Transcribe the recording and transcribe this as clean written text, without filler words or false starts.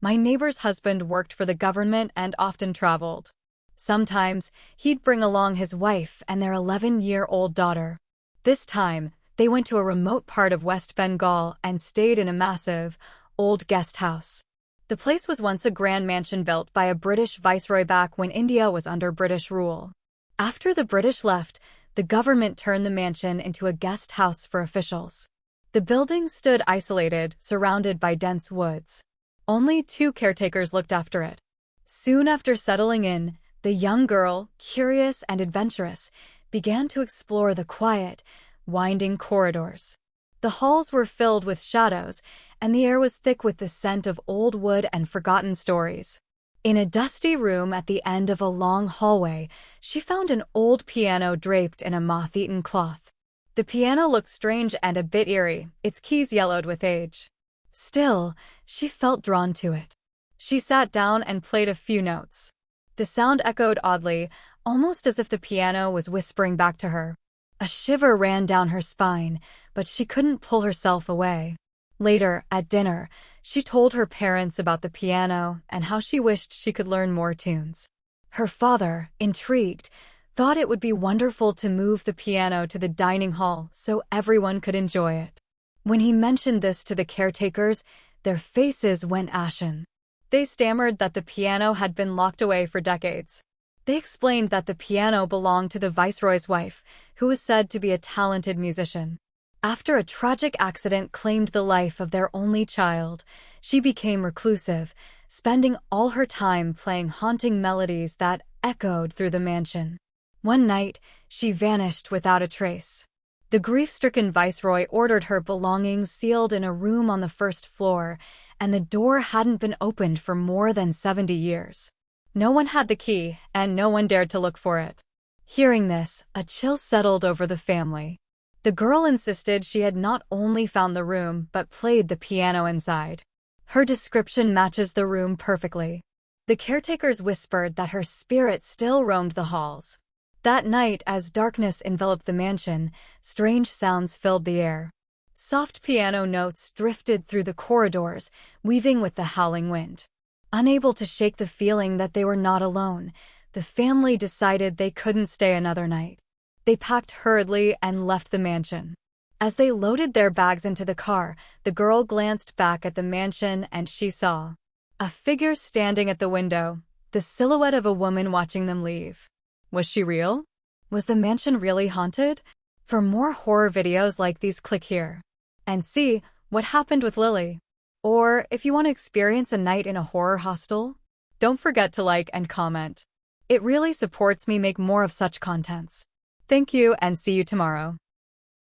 My neighbor's husband worked for the government and often traveled. Sometimes, he'd bring along his wife and their 11-year-old daughter. This time, they went to a remote part of West Bengal and stayed in a massive, old guest house. The place was once a grand mansion built by a British viceroy back when India was under British rule. After the British left, the government turned the mansion into a guest house for officials. The building stood isolated, surrounded by dense woods. Only 2 caretakers looked after it. Soon after settling in, the young girl, curious and adventurous, began to explore the quiet, winding corridors. The halls were filled with shadows, and the air was thick with the scent of old wood and forgotten stories. In a dusty room at the end of a long hallway, she found an old piano draped in a moth-eaten cloth. The piano looked strange and a bit eerie, its keys yellowed with age. Still, she felt drawn to it. She sat down and played a few notes. The sound echoed oddly, almost as if the piano was whispering back to her. A shiver ran down her spine, but she couldn't pull herself away. Later, at dinner, she told her parents about the piano and how she wished she could learn more tunes. Her father, intrigued, thought it would be wonderful to move the piano to the dining hall so everyone could enjoy it. When he mentioned this to the caretakers, their faces went ashen. They stammered that the piano had been locked away for decades. They explained that the piano belonged to the Viceroy's wife, who was said to be a talented musician. After a tragic accident claimed the life of their only child, she became reclusive, spending all her time playing haunting melodies that echoed through the mansion. One night, she vanished without a trace. The grief-stricken Viceroy ordered her belongings sealed in a room on the first floor, and the door hadn't been opened for more than 70 years. No one had the key, and no one dared to look for it. Hearing this, a chill settled over the family. The girl insisted she had not only found the room, but played the piano inside. Her description matches the room perfectly. The caretakers whispered that her spirit still roamed the halls. That night, as darkness enveloped the mansion, strange sounds filled the air. Soft piano notes drifted through the corridors, weaving with the howling wind. Unable to shake the feeling that they were not alone, the family decided they couldn't stay another night. They packed hurriedly and left the mansion. As they loaded their bags into the car, the girl glanced back at the mansion and she saw a figure standing at the window, the silhouette of a woman watching them leave. Was she real? Was the mansion really haunted? For more horror videos like these, click here and see what happened with Lily. Or if you want to experience a night in a horror hostel, don't forget to like and comment. It really supports me make more of such contents. Thank you and see you tomorrow.